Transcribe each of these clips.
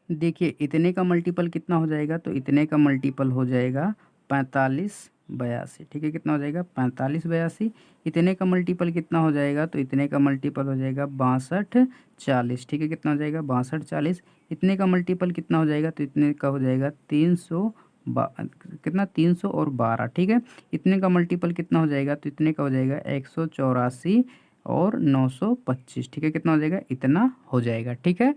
देखिए इतने का मल्टीपल कितना हो जाएगा, तो इतने का मल्टीपल हो जाएगा 45 82। ठीक है, कितना हो जाएगा 45 82। इतने का मल्टीपल कितना हो जाएगा, तो इतने का मल्टीपल हो जाएगा 62 40। ठीक है, कितना हो जाएगा 62 40। इतने का मल्टीपल कितना हो जाएगा, तो इतने का हो जाएगा 300 कितना 312। ठीक है, इतने का मल्टीपल कितना हो जाएगा, तो इतने का हो जाएगा 184 और 925। ठीक है, कितना हो जाएगा, इतना हो जाएगा। ठीक है।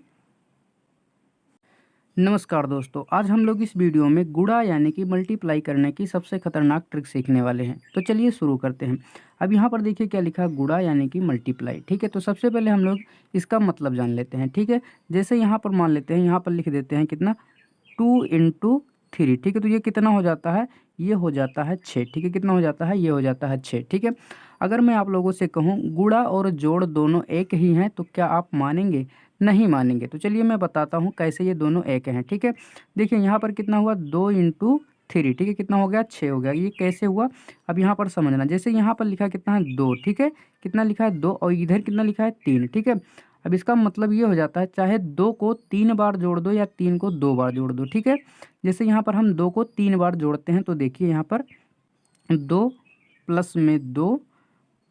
नमस्कार दोस्तों, आज हम लोग इस वीडियो में गुणा यानी कि मल्टीप्लाई करने की सबसे खतरनाक ट्रिक सीखने वाले हैं। तो चलिए शुरू करते हैं। अब यहाँ पर देखिए क्या लिखा है, गुणा यानी कि मल्टीप्लाई। ठीक है, तो सबसे पहले हम लोग इसका मतलब जान लेते हैं। ठीक है, जैसे यहाँ पर मान लेते हैं, यहाँ पर लिख देते हैं कितना 2 × 3। ठीक है, तो ये कितना हो जाता है, ये हो जाता है 6। ठीक है, कितना हो जाता है, ये हो जाता है 6। ठीक है, अगर मैं आप लोगों से कहूँ गुणा और जोड़ दोनों एक ही हैं, तो क्या आप मानेंगे? नहीं मानेंगे। तो चलिए मैं बताता हूँ कैसे ये दोनों एक हैं। ठीक है, देखिए यहाँ पर कितना हुआ 2 × 3। ठीक है, कितना हो गया 6 हो गया। ये कैसे हुआ, अब यहाँ पर समझना। जैसे यहाँ पर लिखा कितना है 2। ठीक है, कितना लिखा है 2, और इधर कितना लिखा है 3। ठीक है, अब इसका मतलब ये हो जाता है चाहे 2 को 3 बार जोड़ दो या 3 को 2 बार जोड़ दो। ठीक है, जैसे यहाँ पर हम 2 को 3 बार जोड़ते हैं, तो देखिए यहाँ पर 2 प्लस में 2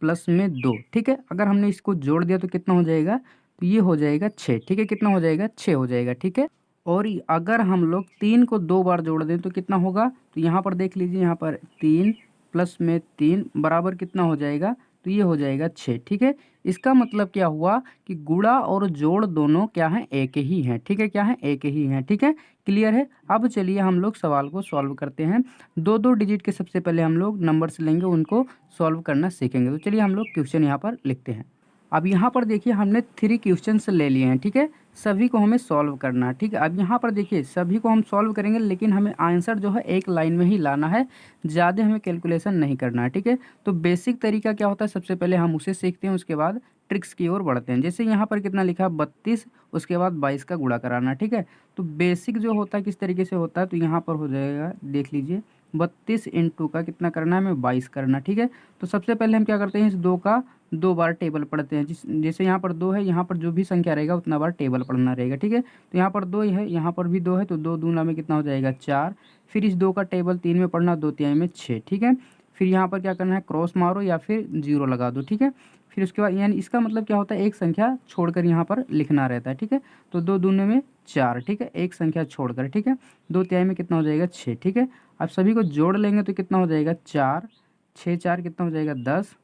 प्लस में 2। ठीक है, अगर हमने इसको जोड़ दिया तो कितना हो जाएगा, तो ये हो जाएगा 6। ठीक है, कितना हो जाएगा 6 हो जाएगा। ठीक है, और अगर हम लोग 3 को 2 बार जोड़ दें तो कितना होगा, तो यहाँ पर देख लीजिए, यहाँ पर 3 प्लस में 3 बराबर कितना हो जाएगा, तो ये हो जाएगा 6। ठीक है, इसका मतलब क्या हुआ कि गुणा और जोड़ दोनों क्या हैं, एक ही हैं। ठीक है, क्या है, एक ही हैं। ठीक है, क्लियर है। अब चलिए हम लोग सवाल को सॉल्व करते हैं। 2 2 डिजिट के सबसे पहले हम लोग नंबर्स लेंगे, उनको सॉल्व करना सीखेंगे। तो चलिए हम लोग क्वेश्चन यहाँ पर लिखते हैं। अब यहाँ पर देखिए हमने 3 क्वेश्चंस ले लिए हैं। ठीक है, सभी को हमें सॉल्व करना है। ठीक है, अब यहाँ पर देखिए सभी को हम सॉल्व करेंगे, लेकिन हमें आंसर जो है एक लाइन में ही लाना है, ज़्यादा हमें कैलकुलेशन नहीं करना है। ठीक है, तो बेसिक तरीका क्या होता है, सबसे पहले हम उसे सीखते हैं, उसके बाद ट्रिक्स की ओर बढ़ते हैं। जैसे यहाँ पर कितना लिखा है 32, उसके बाद 22 का गुणा कराना। ठीक है, तो बेसिक जो होता है किस तरीके से होता है, तो यहाँ पर हो जाएगा, देख लीजिए 32 × का कितना करना है, हमें 22 करना। ठीक है, तो सबसे पहले हम क्या करते हैं, इस 2 का 2 बार टेबल पढ़ते हैं। जैसे यहाँ पर 2 है, यहाँ पर जो भी संख्या रहेगा उतना बार टेबल पढ़ना रहेगा। ठीक है, तो यहाँ पर 2 है, यहाँ पर भी 2 है, तो 2 दूना में कितना हो जाएगा 4। फिर इस 2 का टेबल 3 में पढ़ना, 2 तिहाई में 6। ठीक है, फिर यहाँ पर क्या करना है, क्रॉस मारो या फिर जीरो लगा दो। ठीक है, फिर उसके बाद यानी इसका मतलब क्या होता है, एक संख्या छोड़कर यहाँ पर लिखना रहता है। ठीक है, तो 2 दूने में 4। ठीक है, एक संख्या छोड़कर। ठीक है, 2 तिहाई में कितना हो जाएगा 6। ठीक है, अब सभी को जोड़ लेंगे तो कितना हो जाएगा 4 6 4 कितना हो जाएगा 10,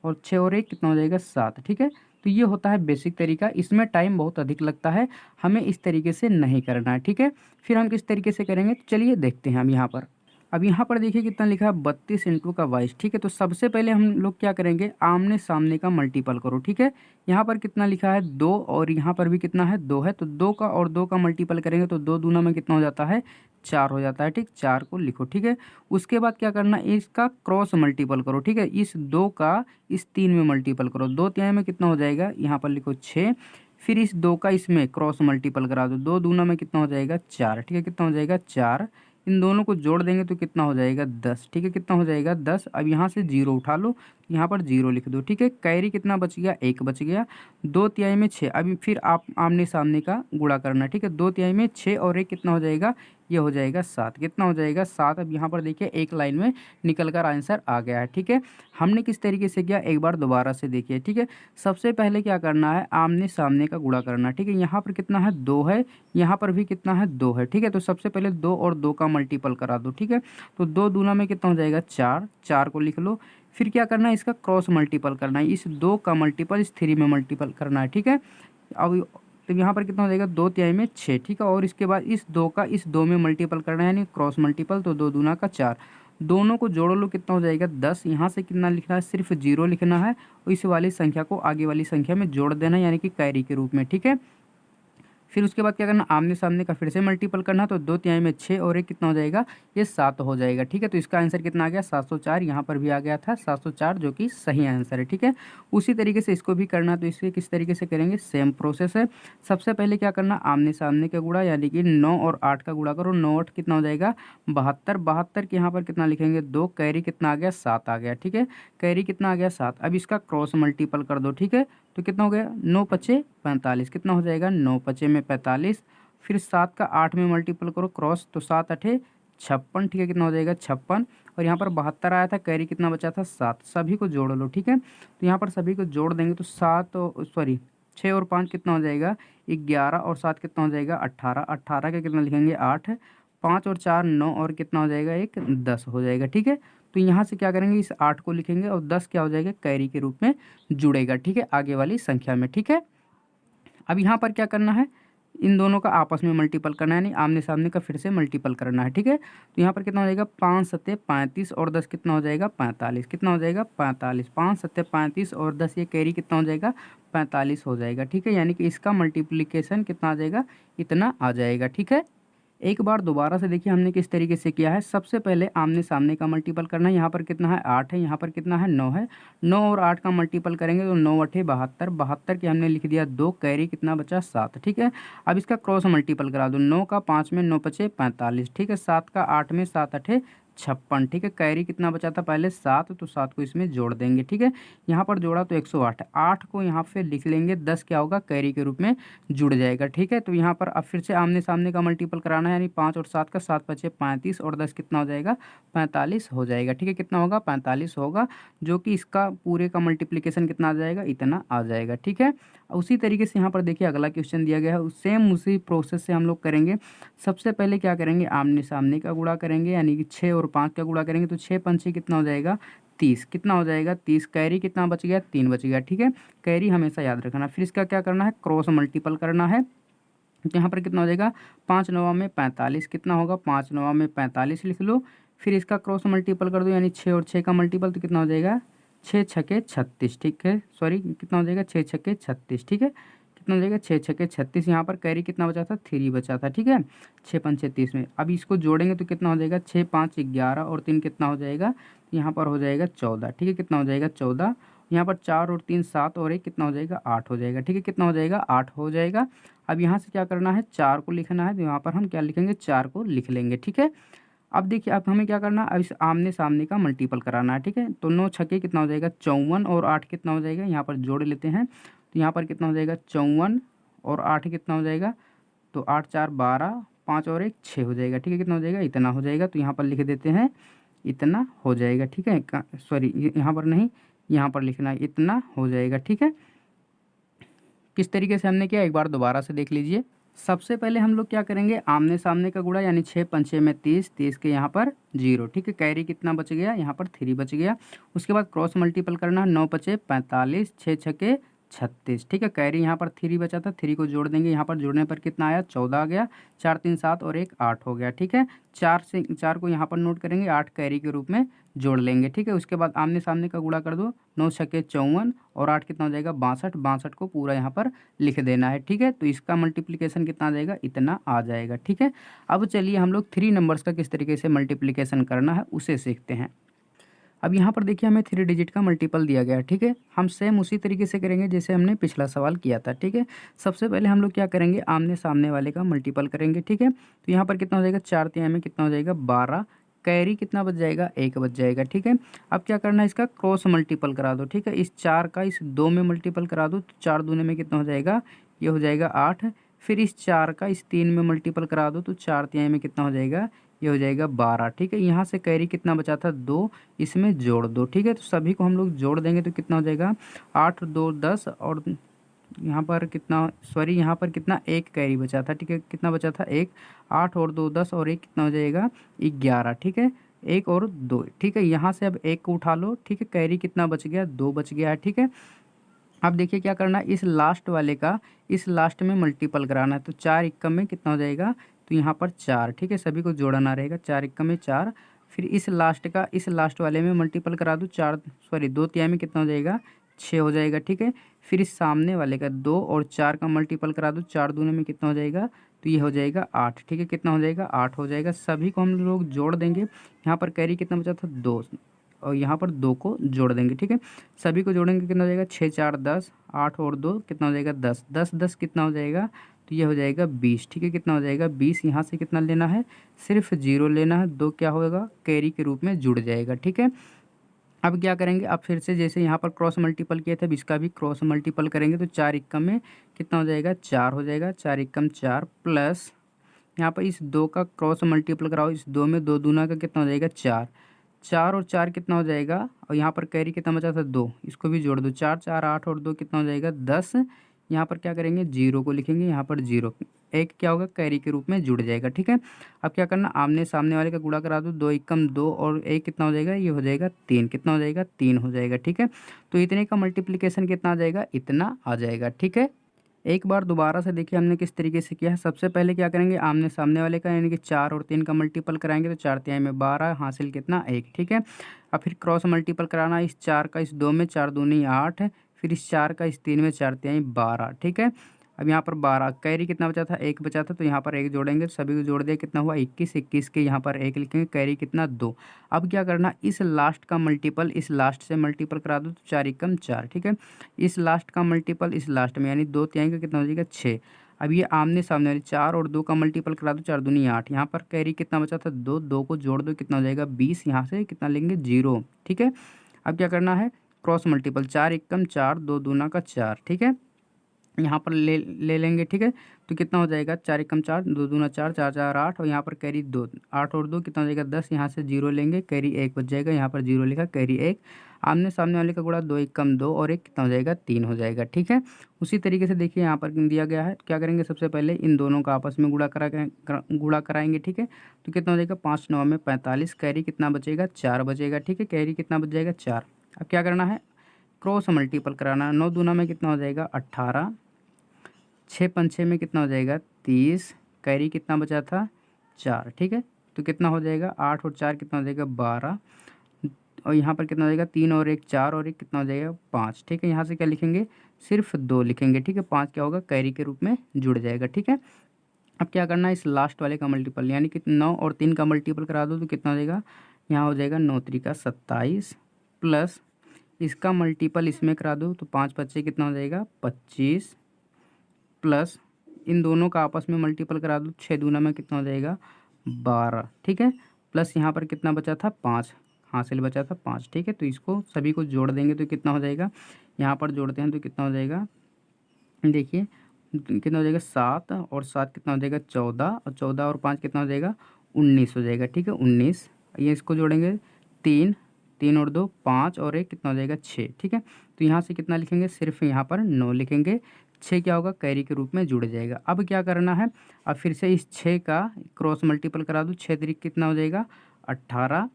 और 6 और 1 कितना हो जाएगा 7। ठीक है, तो ये होता है बेसिक तरीका। इसमें टाइम बहुत अधिक लगता है, हमें इस तरीके से नहीं करना है। ठीक है, फिर हम किस तरीके से करेंगे, तो चलिए देखते हैं हम यहाँ पर। अब यहाँ पर देखिए कितना लिखा है 32 × का 22। ठीक है, तो सबसे पहले हम लोग क्या करेंगे, आमने सामने का मल्टीपल करो। ठीक है, यहाँ पर कितना लिखा है 2, और यहाँ पर भी कितना है 2 है, तो 2 का और 2 का मल्टीपल करेंगे तो 2 दूना में कितना हो जाता है 4 हो जाता है। ठीक, 4 को लिखो। ठीक है, उसके बाद क्या करना, इसका क्रॉस मल्टीपल करो। ठीक है, इस 2 का इस 3 में मल्टीपल करो, 2 तिहाई में कितना हो जाएगा, यहाँ पर लिखो 6। फिर इस 2 का इसमें क्रॉस मल्टीपल करा दो, 2 दूना में कितना हो जाएगा 4। ठीक है, कितना हो जाएगा 4। इन दोनों को जोड़ देंगे तो कितना हो जाएगा 10। ठीक है, कितना हो जाएगा 10। अब यहाँ से जीरो उठा लो, यहाँ पर जीरो लिख दो। ठीक है, कैरी कितना बच गया, 1 बच गया। 2 तिहाई में 6। अभी फिर आप आमने सामने का गुणा करना। ठीक है, 2 तिहाई में 6 और 1 कितना हो जाएगा, ये हो जाएगा 7। कितना हो जाएगा 7। अब यहाँ पर देखिए एक लाइन में निकल कर आंसर आ गया है। ठीक है, हमने किस तरीके से किया, एक बार दोबारा से देखिए। ठीक है, सबसे पहले क्या करना है, आमने सामने का गुणा करना। ठीक है, यहाँ पर कितना है 2 है, यहाँ पर भी कितना है 2 है। ठीक है, तो सबसे पहले 2 और 2 का मल्टीपल करा दो। ठीक है, तो 2 दूना में कितना हो जाएगा 4, 4 को लिख लो। फिर क्या करना है, इसका क्रॉस मल्टीपल करना है, इस 2 का मल्टीपल इस 3 में मल्टीपल करना है। ठीक है, अब तो यहाँ पर कितना हो जाएगा 2 तिहाई में 6। ठीक है, और इसके बाद इस 2 का इस 2 में मल्टीपल करना है, यानी क्रॉस मल्टीपल, तो 2 दूना का 4। दोनों को जोड़ लो, कितना हो जाएगा 10। यहाँ से कितना लिखना है, सिर्फ जीरो लिखना है, और इस वाली संख्या को आगे वाली संख्या में जोड़ देना है, यानी कि कैरी के रूप में। ठीक है, फिर उसके बाद क्या करना, आमने सामने का फिर से मल्टीपल करना, तो 2 तिहाई में 6 और 1 कितना हो जाएगा, ये 7 हो जाएगा। ठीक है, तो इसका आंसर कितना आ गया 704। यहाँ पर भी आ गया था 704, जो कि सही आंसर है। ठीक है, उसी तरीके से इसको भी करना, तो इसे किस तरीके से करेंगे, सेम प्रोसेस है। सबसे पहले क्या करना, आमने सामने का गुणा, यानी कि 9 और 8 का गुणा करो। 9 8 कितना हो जाएगा 72। 72 के यहाँ पर कितना लिखेंगे 2, कैरी कितना आ गया 7 आ गया। ठीक है, कैरी कितना आ गया 7। अब इसका क्रॉस मल्टीपल कर दो। ठीक है, तो कितना हो गया 9 × 5 = 45। कितना हो जाएगा 9 × 5 = 45। फिर 7 का 8 में मल्टीपल करो क्रॉस, तो 7 अठे 56, ठीक है, कितना हो जाएगा 56। और यहाँ पर 72 आया था, कैरी कितना बचा था 7, सभी को जोड़ लो, ठीक है। तो यहाँ पर सभी को जोड़ देंगे तो 6 और 5 कितना हो जाएगा 11, और 7 कितना हो जाएगा 18, 18 का कितना लिखेंगे 8, 5 और 4 9, और कितना हो जाएगा 1 10 हो जाएगा, ठीक है। तो यहाँ से क्या करेंगे, इस 8 को लिखेंगे और 10 क्या हो जाएगा कैरी के रूप में जुड़ेगा, ठीक है, आगे वाली संख्या में, ठीक है। अब यहाँ पर क्या करना है, इन दोनों का आपस में मल्टीपल करना है, यानी आमने सामने का फिर से मल्टीपल करना है, ठीक है। तो यहाँ पर कितना हो जाएगा 5 सत्ते 35 और 10 कितना हो जाएगा 45, कितना हो जाएगा 45, 5 सत्ते 35 और 10 ये कैरी कितना हो जाएगा 45 हो जाएगा, ठीक है। यानी कि इसका मल्टीप्लिकेशन कितना आ जाएगा, इतना आ जाएगा, ठीक है। एक बार दोबारा से देखिए हमने किस तरीके से किया है। सबसे पहले आमने सामने का मल्टीपल करना है, यहाँ पर कितना है 8 है, यहाँ पर कितना है 9 है, 9 और 8 का मल्टीपल करेंगे तो 9 अठे 72, 72 के हमने लिख दिया 2, कैरी कितना बचा 7, ठीक है। अब इसका क्रॉस मल्टीपल करा दो, 9 का 5 में 9 पचे 45, ठीक है, 7 का 8 में 7 अठे 56, ठीक है, कैरी कितना बचा था पहले 7, तो 7 को इसमें जोड़ देंगे, ठीक है। यहाँ पर जोड़ा तो 108, 8 को यहाँ पे लिख लेंगे, 10 क्या होगा कैरी के रूप में जुड़ जाएगा, ठीक है। तो यहाँ पर अब फिर से आमने सामने का मल्टीपल कराना है, यानी 5 और 7 का, 7 पचे 35 और 10 कितना हो जाएगा 45 हो जाएगा, ठीक है, कितना होगा 45 होगा, जो कि इसका पूरे का मल्टीप्लिकेशन कितना आ जाएगा, इतना आ जाएगा, ठीक है। उसी तरीके से यहाँ पर देखिए अगला क्वेश्चन दिया गया है, सेम उसी प्रोसेस से हम लोग करेंगे। सबसे पहले क्या करेंगे, आमने सामने का गुणा करेंगे, यानी कि 6 और 5 का गुणा करेंगे, तो 6 पंचे कितना हो जाएगा 30, कितना हो जाएगा 30, कैरी कितना बच गया 3 बच गया, ठीक है, कैरी हमेशा याद रखना। फिर इसका क्या करना है, क्रॉस मल्टीपल करना है, तो यहाँ पर कितना हो जाएगा 5 9 में 45, कितना होगा 5 9 में 45 लिख लो। फिर इसका क्रॉस मल्टीपल कर दो, यानी 6 और 6 का मल्टीपल, तो कितना हो जाएगा 6 छके 36, ठीक है, सॉरी कितना हो जाएगा 6 छके 36, ठीक है, कितना हो जाएगा 6 छके 36। यहाँ पर कैरी कितना बचा था 3 बचा था, ठीक है, 6 पंचे 30 में। अब इसको जोड़ेंगे तो कितना हो जाएगा 6 5 11 और 3 कितना हो जाएगा, यहाँ पर हो जाएगा 14, ठीक है, कितना हो जाएगा 14। यहाँ पर 4 और 3 7 और 1 कितना हो जाएगा 8 हो जाएगा, ठीक है, कितना हो जाएगा 8 हो जाएगा। अब यहाँ से क्या करना है 4 को लिखना है, तो यहाँ पर हम क्या लिखेंगे 4 को लिख लेंगे, ठीक है। अब देखिए अब हमें क्या करना है, अब इस आमने सामने का मल्टीपल कराना है, ठीक है। तो 9 छके कितना हो जाएगा 54 और 8 कितना हो जाएगा, यहाँ पर जोड़ लेते हैं, तो यहाँ पर कितना हो जाएगा 54 और 8 कितना हो जाएगा, तो 8 4 12, 5 और 1 6 हो जाएगा, ठीक है, कितना हो जाएगा इतना हो जाएगा। तो यहाँ पर लिख देते हैं इतना हो जाएगा, ठीक है, सॉरी यहाँ पर नहीं, यहाँ पर लिखना है इतना हो जाएगा, ठीक है। किस तरीके से हमने किया एक बार दोबारा से देख लीजिए। सबसे पहले हम लोग क्या करेंगे, आमने सामने का गुणा, यानी 6 पंचे में 30, 30 के यहाँ पर 0, ठीक है, कैरी कितना बच गया यहाँ पर 3 बच गया। उसके बाद क्रॉस मल्टीपल करना है, 9 पचे 45, 6 छके 36, ठीक है, कैरी यहाँ पर 3 बचा था, 3 को जोड़ देंगे, यहाँ पर जोड़ने पर कितना आया 14 आ गया, 4 3 7 और 1 8 हो गया, ठीक है। 4 को यहाँ पर नोट करेंगे, 8 कैरी के रूप में जोड़ लेंगे, ठीक है। उसके बाद आमने सामने का गुणा कर दो, 9 छके 54 और 8 कितना हो जाएगा 62, 62 को पूरा यहाँ पर लिख देना है, ठीक है। तो इसका मल्टीप्लिकेशन कितना आ जाएगा, इतना आ जाएगा, ठीक है। अब चलिए हम लोग 3 नंबर्स का किस तरीके से मल्टीप्लिकेशन करना है उसे सीखते हैं। अब यहाँ पर देखिए हमें 3 डिजिट का मल्टीपल दिया गया है, ठीक है। हम सेम उसी तरीके से करेंगे जैसे हमने पिछला सवाल किया था, ठीक है। सबसे पहले हम लोग क्या करेंगे, आमने सामने वाले का मल्टीपल करेंगे, ठीक है। तो यहाँ पर कितना हो जाएगा 4 तिहाई में कितना हो जाएगा 12, कैरी कितना बच जाएगा 1 बच जाएगा, ठीक है। अब क्या करना है, इसका क्रॉस मल्टीपल करा दो, ठीक है। इस 4 का इस 2 में मल्टीपल करा दो, तो 4 दूने में कितना हो जाएगा, ये हो जाएगा 8। फिर इस 4 का इस 3 में मल्टीपल करा दो, तो 4 तिहाई में कितना हो जाएगा, ये हो जाएगा 12, ठीक है। यहाँ से कैरी कितना बचा था 2, इसमें जोड़ दो, ठीक है। तो सभी को हम लोग जोड़ देंगे तो कितना हो जाएगा 8 2 10, और यहाँ पर कितना, सॉरी यहाँ पर कितना 1 कैरी बचा था, ठीक है, कितना बचा था 1, 8 और 2 10 और 1 कितना हो जाएगा 11, ठीक है, 1 और 2, ठीक है। यहाँ से अब 1 को उठा लो, ठीक है, कैरी कितना बच गया 2 बच गया है, ठीक है। अब देखिए क्या करना है, इस लास्ट वाले का इस लास्ट में मल्टीपल कराना है, तो 4 इक्का में कितना हो जाएगा, तो यहाँ पर 4, ठीक है, सभी को जोड़ना रहेगा, 4 इक्का में 4। फिर इस लास्ट का इस लास्ट वाले में मल्टीपल करा दूँ, 2 तिहाई में कितना हो जाएगा 6 हो जाएगा, ठीक है। फिर इस सामने वाले का 2 और 4 का मल्टीपल करा दूँ, 4 दूने में कितना हो जाएगा, तो ये हो जाएगा 8, ठीक है, कितना हो जाएगा 8 हो जाएगा। सभी को हम लोग जोड़ देंगे, यहाँ पर कैरी कितना बचा था 2, और यहाँ पर 2 को जोड़ देंगे, ठीक है। सभी को जोड़ेंगे कितना हो जाएगा 6 4 10, 8 और 2 कितना हो जाएगा 10, 10 10 कितना हो जाएगा, तो ये हो जाएगा 20, ठीक है, कितना हो जाएगा 20। यहाँ से कितना लेना है, सिर्फ 0 लेना है, 2 क्या होगा कैरी के रूप में जुड़ जाएगा, ठीक है। अब क्या करेंगे, अब फिर से जैसे यहाँ पर क्रॉस मल्टीपल किए थे, अब इसका भी क्रॉस मल्टीपल करेंगे तो 4 एकम में कितना हो जाएगा, 4 हो जाएगा, 4 एकम 4 प्लस यहाँ पर इस 2 का क्रॉस मल्टीपल कराओ, इस 2 में 2 दूना का कितना हो जाएगा 4, 4 और 4 कितना हो जाएगा, और यहाँ पर कैरी कितना बचा था 2, इसको भी जोड़ दो, 4 4 8 और 2 कितना हो जाएगा 10। यहाँ पर क्या करेंगे, जीरो को लिखेंगे, यहाँ पर जीरो, एक क्या होगा कैरी के रूप में जुड़ जाएगा। ठीक है, अब क्या करना, आमने सामने वाले का गुणा करा दो, 2 एकम 2 और एक कितना हो जाएगा, ये हो जाएगा 3, कितना हो जाएगा 3 हो जाएगा। ठीक है, तो इतने का मल्टीप्लिकेशन कितना आ जाएगा, इतना आ जाएगा। ठीक है, एक बार दोबारा से देखिए हमने किस तरीके से किया है। सबसे पहले क्या करेंगे, आमने सामने वाले का यानी कि 4 और 3 का मल्टीपल कराएंगे तो 4 तिहाई में 12, हासिल कितना 1। ठीक है, अब फिर क्रॉस मल्टीपल कराना, इस 4 का इस 2 में, 4 दूनी 8, फिर इस 4 का इस 3 में, 4 तिहाई 12। ठीक है, अब यहाँ पर 12 कैरी कितना बचा था, 1 बचा था, तो यहाँ पर 1 जोड़ेंगे, सभी को जोड़ दिया, कितना हुआ 21, 21 के यहाँ पर 1 लिखेंगे, कैरी कितना 2। अब क्या करना, इस लास्ट का मल्टीपल इस लास्ट से मल्टीपल करा दो तो 4 एकम 4। ठीक है, इस लास्ट का मल्टीपल इस लास्ट में यानी 2 तिहाई का कितना हो जाएगा 6। अब ये आमने सामने वाले 4 और 2 का मल्टीपल करा दो, 4 दूनी 8, यहाँ पर कैरी कितना बचा था 2, 2 को जोड़ दो, कितना हो जाएगा 20, यहाँ से कितना लेंगे 0। ठीक है, अब क्या करना है, क्रॉस मल्टीपल, 4 एकम 4, 2 दूना का 4। ठीक है, यहाँ पर ले लेंगे। ठीक है, तो कितना हो जाएगा, 4 एकम 4, 2 दूना 4, 4 4 8, और यहाँ पर कैरी 2, 8 और 2 कितना हो जाएगा 10, यहाँ से 0 लेंगे, कैरी 1 बच जाएगा, यहाँ पर 0 लिखा, कैरी 1। आमने सामने वाले का गुणा 2 एकम 2 और 1 कितना हो जाएगा 3 हो जाएगा। ठीक है, उसी तरीके से देखिए यहाँ पर दिया गया है, क्या करेंगे, सबसे पहले इन दोनों का आपस में गुणा कराएंगे। ठीक है, तो कितना हो जाएगा, 5 9 में 45, कैरी कितना बचेगा 4 बचेगा। ठीक है, कैरी कितना बच जाएगा 4। अब क्या करना है, क्रॉस मल्टीपल कराना, 9 दूना में कितना हो जाएगा 18, 6 पंछे में कितना हो जाएगा 30, कैरी कितना बचा था 4। ठीक है, तो कितना हो जाएगा 8 और 4 कितना हो जाएगा 12, और यहाँ पर कितना हो जाएगा 3 और 1 4 और 1 कितना हो जाएगा 5। ठीक है, यहाँ से क्या लिखेंगे, सिर्फ 2 लिखेंगे। ठीक है, 5 क्या होगा, कैरी के रूप में जुड़ जाएगा। ठीक है, अब क्या करना है, इस लास्ट वाले का मल्टीपल यानी कि 9 और 3 का मल्टीपल करा दो तो कितना हो जाएगा, यहाँ हो जाएगा 9 3 का 27, प्लस इसका मल्टीपल इसमें करा दो तो 5 बच्चे कितना हो जाएगा 25, प्लस इन दोनों का आपस में मल्टीपल करा दो, 6 दूना में कितना हो जाएगा 12। ठीक है, प्लस यहाँ पर कितना बचा था 5, हासिल बचा था 5। ठीक है, तो इसको सभी को जोड़ देंगे तो कितना हो जाएगा, यहाँ पर जोड़ते हैं तो कितना हो जाएगा, देखिए कितना हो जाएगा 7 और 7 कितना हो जाएगा 14, और 14 और 5 कितना हो जाएगा 19 हो जाएगा। ठीक है, 19, ये इसको जोड़ेंगे 3, 3 और 2 5 और 1 कितना हो जाएगा 6। ठीक है, तो यहाँ से कितना लिखेंगे, सिर्फ यहाँ पर 9 लिखेंगे, 6 क्या होगा कैरी के रूप में जुड़ जाएगा। अब क्या करना है, अब फिर से इस 6 का क्रॉस मल्टीपल करा दो, 6 तरीक कितना हो जाएगा 18,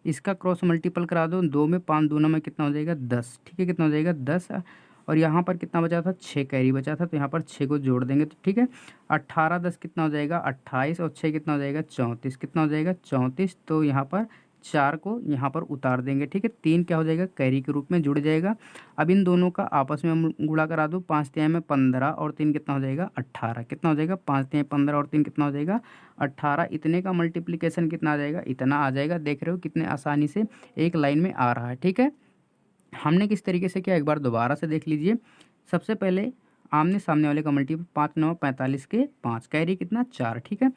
इसका क्रॉस मल्टीपल करा दो, 2 में 5 दूना में कितना हो जाएगा 10। ठीक है, कितना हो जाएगा 10, और यहाँ पर कितना बचा था 6 कैरी बचा था, तो यहाँ पर 6 को जोड़ देंगे तो ठीक है 18 10 कितना हो जाएगा 28, और 6 कितना हो जाएगा 34, कितना हो जाएगा 34, तो यहाँ पर 4 को यहाँ पर उतार देंगे। ठीक है, 3 क्या हो जाएगा कैरी के रूप में जुड़ जाएगा। अब इन दोनों का आपस में हम गुणा करा दो, 5 तिहाई में 15 और 3 कितना हो जाएगा 18, कितना हो जाएगा 5 तिहाई 15 और 3 कितना हो जाएगा 18, इतने का मल्टीप्लिकेशन कितना आ जाएगा, इतना आ जाएगा। देख रहे हो कितने आसानी से एक लाइन में आ रहा है। ठीक है, हमने किस तरीके से किया एक बार दोबारा से देख लीजिए। सबसे पहले आमने सामने वाले का मल्टीपल, 5 9 45 के 5, कैरी कितना 4। ठीक है,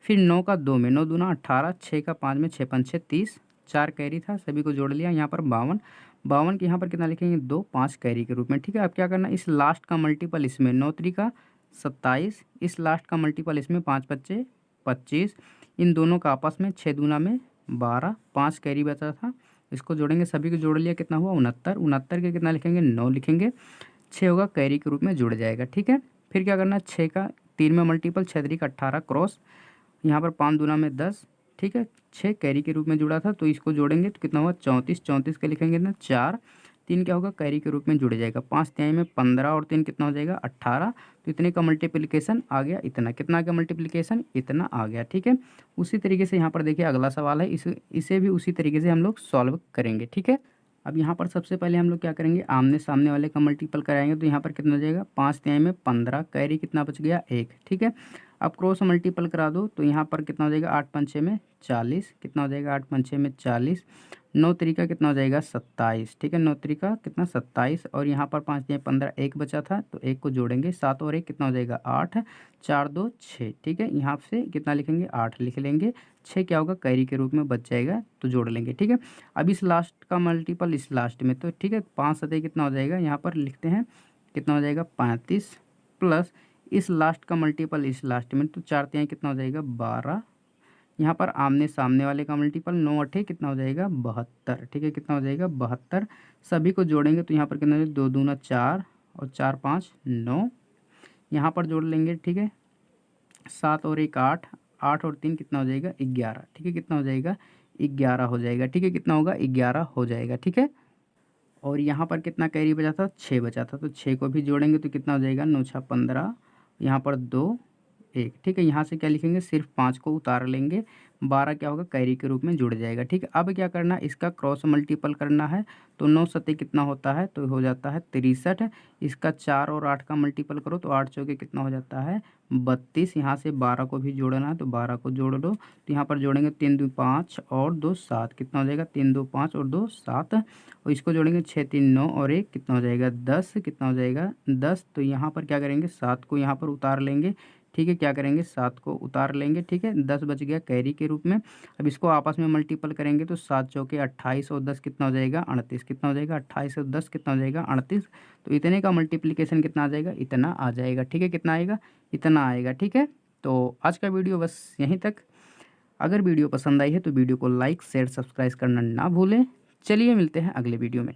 फिर 9 का 2 में, 9 दूना 18, 6 का 5 में 6 5 30, 4 कैरी था, सभी को जोड़ लिया, यहाँ पर 52, 52 के यहाँ पर कितना लिखेंगे 2 5 कैरी के रूप में। ठीक है, अब क्या करना, इस लास्ट का मल्टीपल इसमें 9 3 का 27, इस लास्ट का मल्टीपल इसमें 5 बच्चे 25, इन दोनों का आपस में 6 दूना में 12, 5 कैरी बचा था, इसको जोड़ेंगे, सभी को जोड़ लिया, कितना हुआ 69, 69 के कितना लिखेंगे 9 लिखेंगे, 6 होगा कैरी के रूप में जुड़ जाएगा। ठीक है, फिर क्या करना, 6 का 3 में मल्टीपल, 6 3 का 18 क्रॉस, यहाँ पर 5 दूना में 10। ठीक है, 6 कैरी के रूप में जुड़ा था, तो इसको जोड़ेंगे तो कितना हुआ 34, 34 के लिखेंगे ना 4, 3 क्या होगा कैरी के रूप में जुड़ जाएगा, 5 तिहाई में 15 और 3 कितना हो जाएगा 18, तो इतने का मल्टीप्लिकेशन आ गया इतना, कितना आ गया मल्टीप्लिकेशन इतना आ गया। ठीक है, उसी तरीके से यहाँ पर देखिए अगला सवाल है, इसे भी उसी तरीके से हम लोग सॉल्व करेंगे। ठीक है, अब यहाँ पर सबसे पहले हम लोग क्या करेंगे, आमने सामने वाले का मल्टीपल कराएंगे, तो यहाँ पर कितना हो जाएगा 5 तिहाई में 15, कैरी कितना बच गया 1। ठीक है, अब क्रॉस मल्टीपल करा दो तो यहाँ पर कितना हो जाएगा 8 5 6 में 40, कितना हो जाएगा 8 5 6 में 40, 9 तरीका कितना हो जाएगा 27, ठीक है। 9 तरीका कितना 27, और यहाँ पर 5 दिए 15, 1 बचा था तो 1 को जोड़ेंगे, 7 और 1 कितना हो जाएगा 8, 4 2 6, ठीक है। यहाँ से कितना लिखेंगे 8 लिख लेंगे, 6 क्या होगा कैरी के रूप में बच जाएगा तो जोड़ लेंगे, ठीक है। अब इस लास्ट का मल्टीपल इस लास्ट में, तो ठीक है 5 सतह कितना हो जाएगा, यहाँ पर लिखते हैं कितना हो जाएगा 35, प्लस इस लास्ट का मल्टीपल इस लास्ट में, तो 4 तिहाई कितना हो जाएगा 12, यहाँ पर आमने सामने वाले का मल्टीपल 9 अठे कितना हो जाएगा 72, ठीक है। कितना हो जाएगा 72, सभी को जोड़ेंगे तो यहाँ पर कितना 2 दूना 4 और 4 5 9, यहाँ पर जोड़ लेंगे, ठीक है। 7 और 1 8, 8 और 3 कितना हो जाएगा 11, ठीक है। कितना हो जाएगा 11 हो जाएगा, ठीक है। कितना होगा 11 हो जाएगा, ठीक है। और यहाँ पर कितना कैरी बचा था 6 बचा था, तो 6 को भी जोड़ेंगे तो कितना हो जाएगा 9 6 15, यहाँ पर 2 1, ठीक है। यहाँ से क्या लिखेंगे सिर्फ 5 को उतार लेंगे, 12 क्या होगा कैरी के रूप में जुड़ जाएगा, ठीक है। अब क्या करना है इसका क्रॉस मल्टीपल करना है, तो 9 सतह कितना होता है तो हो जाता है 63, इसका 4 और 8 का मल्टीपल करो तो 8 चौके कितना हो जाता है 32, यहाँ से 12 को भी जोड़ना है तो 12 को जोड़ दो, तो यहाँ पर जोड़ेंगे 3 2 5 और 2 7, कितना हो जाएगा 3 2 5 और 2 7, और इसको जोड़ेंगे 6 3 9 और 1 कितना हो जाएगा 10, कितना हो जाएगा 10, तो यहाँ पर क्या करेंगे 7 को यहाँ पर उतार लेंगे, ठीक है। क्या करेंगे 7 को उतार लेंगे, ठीक है। 10 बच गया कैरी के रूप में। अब इसको आपस में मल्टीपल करेंगे तो 7 चौके 28 और 10 कितना हो जाएगा 38, कितना हो जाएगा 28 और 10 कितना हो जाएगा 38, तो इतने का मल्टीप्लिकेशन कितना आ जाएगा इतना आ जाएगा, ठीक है। कितना आएगा इतना आएगा, ठीक है। तो आज का वीडियो बस यहीं तक। अगर वीडियो पसंद आई है तो वीडियो को लाइक शेयर सब्सक्राइब करना ना भूलें। चलिए मिलते हैं अगले वीडियो में।